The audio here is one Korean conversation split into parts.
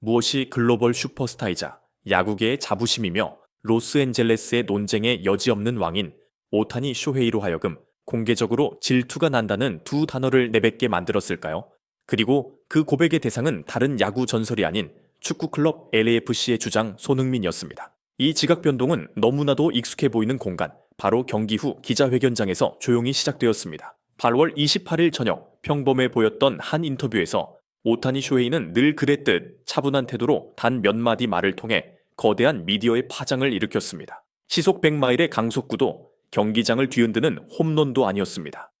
무엇이 글로벌 슈퍼스타이자 야구계의 자부심이며 로스앤젤레스의 논쟁의 여지없는 왕인 오타니 쇼헤이로 하여금 공개적으로 질투가 난다는 두 단어를 내뱉게 만들었을까요? 그리고 그 고백의 대상은 다른 야구 전설이 아닌 축구클럽 LAFC의 주장 손흥민이었습니다. 이 지각 변동은 너무나도 익숙해 보이는 공간, 바로 경기 후 기자회견장에서 조용히 시작되었습니다. 8월 28일 저녁 평범해 보였던 한 인터뷰에서 오타니 쇼헤이는 늘 그랬듯 차분한 태도로 단 몇 마디 말을 통해 거대한 미디어의 파장을 일으켰습니다. 시속 100마일의 강속구도 경기장을 뒤흔드는 홈런도 아니었습니다.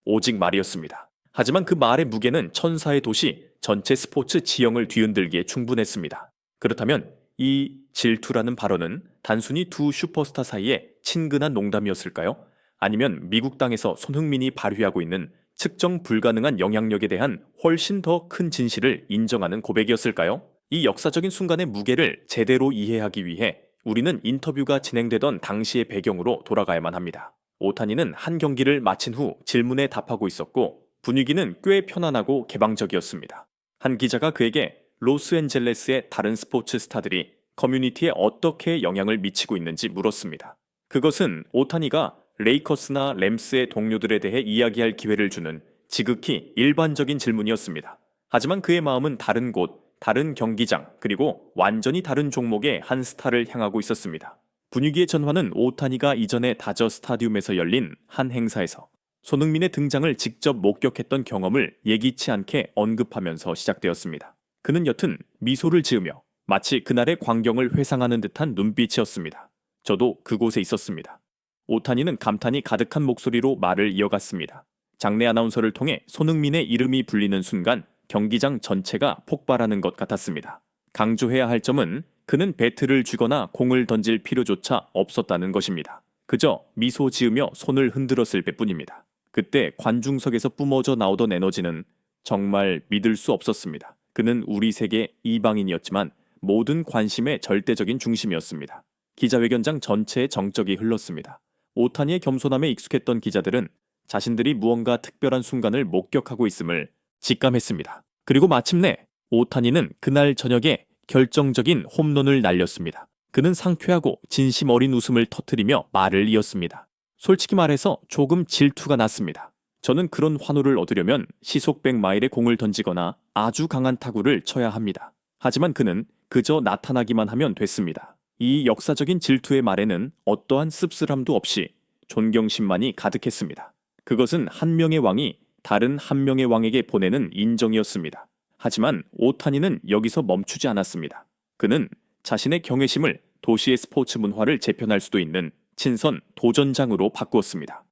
오직 말이었습니다. 하지만 그 말의 무게는 천사의 도시 전체 스포츠 지형을 뒤흔들기에 충분했습니다. 그렇다면 이 질투라는 발언은 단순히 두 슈퍼스타 사이의 친근한 농담이었을까요? 아니면 미국 땅에서 손흥민이 발휘하고 있는 측정 불가능한 영향력에 대한 훨씬 더 큰 진실을 인정하는 고백이었을까요? 이 역사적인 순간의 무게를 제대로 이해하기 위해 우리는 인터뷰가 진행되던 당시의 배경으로 돌아가야만 합니다. 오타니는 한 경기를 마친 후 질문에 답하고 있었고 분위기는 꽤 편안하고 개방적이었습니다. 한 기자가 그에게 로스앤젤레스의 다른 스포츠 스타들이 커뮤니티에 어떻게 영향을 미치고 있는지 물었습니다. 그것은 오타니가 레이커스나 램스의 동료들에 대해 이야기할 기회를 주는 지극히 일반적인 질문이었습니다. 하지만 그의 마음은 다른 곳, 다른 경기장, 그리고 완전히 다른 종목의 한 스타를 향하고 있었습니다. 분위기의 전환은 오타니가 이전에 다저 스타디움에서 열린 한 행사에서 손흥민의 등장을 직접 목격했던 경험을 예기치 않게 언급하면서 시작되었습니다. 그는 여튼 미소를 지으며 마치 그날의 광경을 회상하는 듯한 눈빛이었습니다. 저도 그곳에 있었습니다. 오타니는 감탄이 가득한 목소리로 말을 이어갔습니다. 장내 아나운서를 통해 손흥민의 이름이 불리는 순간 경기장 전체가 폭발하는 것 같았습니다. 강조해야 할 점은 그는 배트를 쥐거나 공을 던질 필요조차 없었다는 것입니다. 그저 미소 지으며 손을 흔들었을 뿐입니다. 그때 관중석에서 뿜어져 나오던 에너지는 정말 믿을 수 없었습니다. 그는 우리 세계 이방인이었지만 모든 관심의 절대적인 중심이었습니다. 기자회견장 전체에 정적이 흘렀습니다. 오타니의 겸손함에 익숙했던 기자들은 자신들이 무언가 특별한 순간을 목격하고 있음을 직감했습니다. 그리고 마침내 오타니는 그날 저녁에 결정적인 홈런을 날렸습니다. 그는 상쾌하고 진심 어린 웃음을 터뜨리며 말을 이었습니다. 솔직히 말해서 조금 질투가 났습니다. 저는 그런 환호를 얻으려면 시속 100마일의 공을 던지거나 아주 강한 타구를 쳐야 합니다. 하지만 그는 그저 나타나기만 하면 됐습니다. 이 역사적인 질투의 말에는 어떠한 씁쓸함도 없이 존경심만이 가득했습니다. 그것은 한 명의 왕이 다른 한 명의 왕에게 보내는 인정이었습니다. 하지만 오타니는 여기서 멈추지 않았습니다. 그는 자신의 경외심을 도시의 스포츠 문화를 재편할 수도 있는 친선 도전장으로 바꾸었습니다.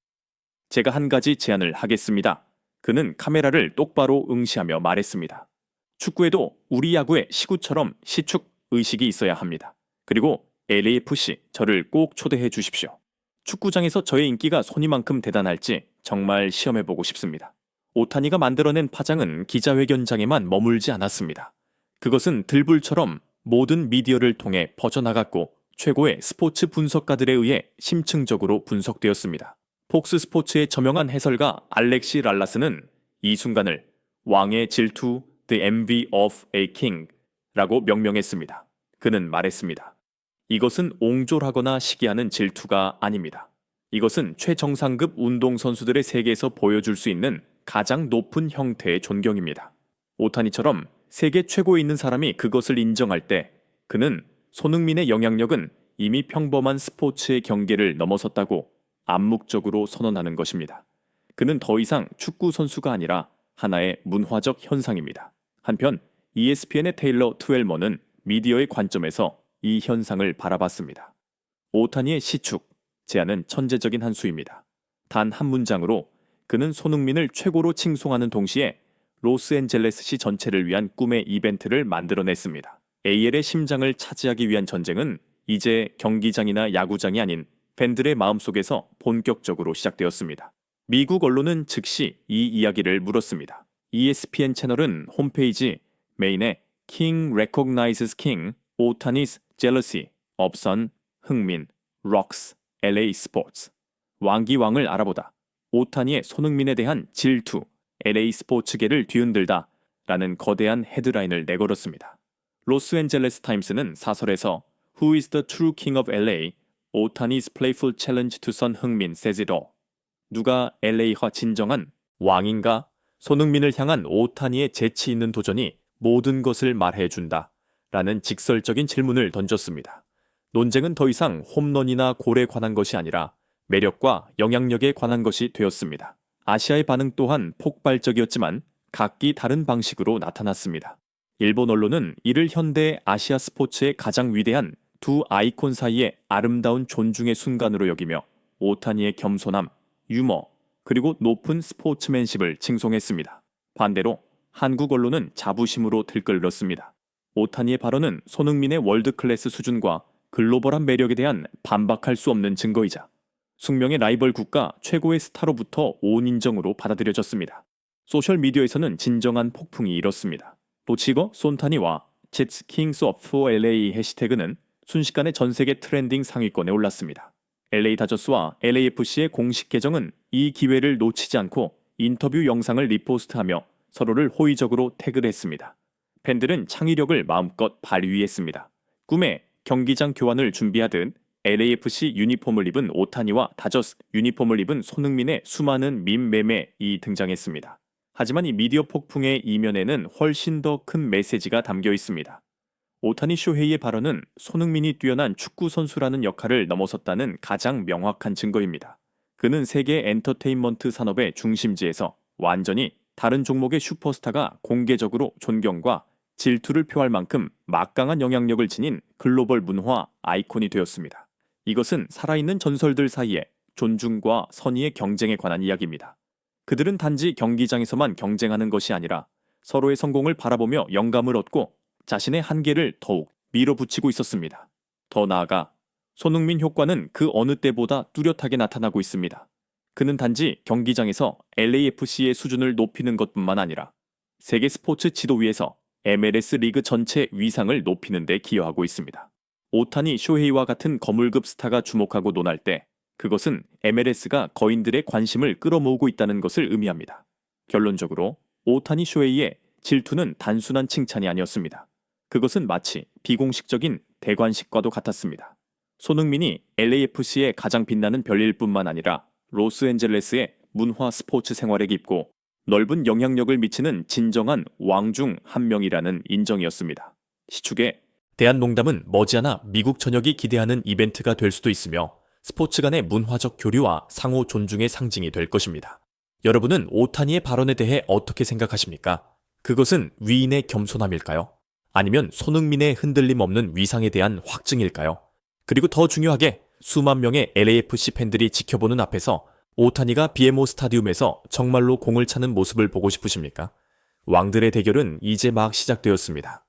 제가 한 가지 제안을 하겠습니다. 그는 카메라를 똑바로 응시하며 말했습니다. 축구에도 우리 야구의 시구처럼 시축 의식이 있어야 합니다. 그리고 LAFC 저를 꼭 초대해 주십시오. 축구장에서 저의 인기가 소니만큼 대단할지 정말 시험해보고 싶습니다. 오타니가 만들어낸 파장은 기자회견장에만 머물지 않았습니다. 그것은 들불처럼 모든 미디어를 통해 퍼져나갔고 최고의 스포츠 분석가들에 의해 심층적으로 분석되었습니다. 폭스 스포츠의 저명한 해설가 알렉시 랄라스는 이 순간을 왕의 질투, The Envy of a King 라고 명명했습니다. 그는 말했습니다. 이것은 옹졸하거나 시기하는 질투가 아닙니다. 이것은 최정상급 운동선수들의 세계에서 보여줄 수 있는 가장 높은 형태의 존경입니다. 오타니처럼 세계 최고에 있는 사람이 그것을 인정할 때 그는 손흥민의 영향력은 이미 평범한 스포츠의 경계를 넘어섰다고 암묵적으로 선언하는 것입니다. 그는 더 이상 축구 선수가 아니라 하나의 문화적 현상입니다. 한편 ESPN의 테일러 트웰머는 미디어의 관점에서 이 현상을 바라봤습니다. 오타니의 시축, 제안은 천재적인 한 수입니다. 단 한 문장으로 그는 손흥민을 최고로 칭송하는 동시에 로스앤젤레스시 전체를 위한 꿈의 이벤트를 만들어냈습니다. AL의 심장을 차지하기 위한 전쟁은 이제 경기장이나 야구장이 아닌 팬들의 마음속에서 본격적으로 시작되었습니다. 미국 언론은 즉시 이 이야기를 물었습니다. ESPN 채널은 홈페이지 메인에 King recognizes King, 오타니's jealousy, 업선, 흥민, rocks, LA 스포츠. 왕기 왕을 알아보다. 오타니의 손흥민에 대한 질투, LA 스포츠계를 뒤흔들다 라는 거대한 헤드라인을 내걸었습니다. 로스앤젤레스 타임스는 사설에서 Who is the true king of LA? 오타니's playful challenge to 손흥민 says it all. 누가 LA가 진정한 왕인가? 손흥민을 향한 오타니의 재치 있는 도전이 모든 것을 말해준다. 라는 직설적인 질문을 던졌습니다. 논쟁은 더 이상 홈런이나 골에 관한 것이 아니라 매력과 영향력에 관한 것이 되었습니다. 아시아의 반응 또한 폭발적이었지만 각기 다른 방식으로 나타났습니다. 일본 언론은 이를 현대 아시아 스포츠의 가장 위대한 두 아이콘 사이의 아름다운 존중의 순간으로 여기며 오타니의 겸손함, 유머, 그리고 높은 스포츠맨십을 칭송했습니다. 반대로 한국 언론은 자부심으로 들끓었습니다. 오타니의 발언은 손흥민의 월드클래스 수준과 글로벌한 매력에 대한 반박할 수 없는 증거이자 숙명의 라이벌 국가 최고의 스타로부터 온 인정으로 받아들여졌습니다. 소셜미디어에서는 진정한 폭풍이 일었습니다. 도치거 손타니와 Jets Kings of LA 해시태그는 순식간에 전세계 트렌딩 상위권에 올랐습니다. LA 다저스와 LAFC의 공식 계정은 이 기회를 놓치지 않고 인터뷰 영상을 리포스트하며 서로를 호의적으로 태그를 했습니다. 팬들은 창의력을 마음껏 발휘했습니다. 꿈에 경기장 교환을 준비하듯 LAFC 유니폼을 입은 오타니와 다저스 유니폼을 입은 손흥민의 수많은 밈 매매이 등장했습니다. 하지만 이 미디어 폭풍의 이면에는 훨씬 더 큰 메시지가 담겨 있습니다. 오타니 쇼헤이의 발언은 손흥민이 뛰어난 축구 선수라는 역할을 넘어섰다는 가장 명확한 증거입니다. 그는 세계 엔터테인먼트 산업의 중심지에서 완전히 다른 종목의 슈퍼스타가 공개적으로 존경과 질투를 표할 만큼 막강한 영향력을 지닌 글로벌 문화 아이콘이 되었습니다. 이것은 살아있는 전설들 사이에 존중과 선의의 경쟁에 관한 이야기입니다. 그들은 단지 경기장에서만 경쟁하는 것이 아니라 서로의 성공을 바라보며 영감을 얻고 자신의 한계를 더욱 밀어붙이고 있었습니다. 더 나아가 손흥민 효과는 그 어느 때보다 뚜렷하게 나타나고 있습니다. 그는 단지 경기장에서 LAFC의 수준을 높이는 것뿐만 아니라 세계 스포츠 지도 위에서 MLS 리그 전체 위상을 높이는 데 기여하고 있습니다. 오타니 쇼헤이와 같은 거물급 스타가 주목하고 논할 때 그것은 MLS가 거인들의 관심을 끌어모으고 있다는 것을 의미합니다. 결론적으로 오타니 쇼헤이의 질투는 단순한 칭찬이 아니었습니다. 그것은 마치 비공식적인 대관식과도 같았습니다. 손흥민이 LAFC의 가장 빛나는 별일 뿐만 아니라 로스앤젤레스의 문화 스포츠 생활에 깊고 넓은 영향력을 미치는 진정한 왕 중 한 명이라는 인정이었습니다. 시축에 대한농담은 머지않아 미국 전역이 기대하는 이벤트가 될 수도 있으며 스포츠 간의 문화적 교류와 상호 존중의 상징이 될 것입니다. 여러분은 오타니의 발언에 대해 어떻게 생각하십니까? 그것은 위인의 겸손함일까요? 아니면 손흥민의 흔들림 없는 위상에 대한 확증일까요? 그리고 더 중요하게 수만 명의 LAFC 팬들이 지켜보는 앞에서 오타니가 BMO 스타디움에서 정말로 공을 차는 모습을 보고 싶으십니까? 왕들의 대결은 이제 막 시작되었습니다.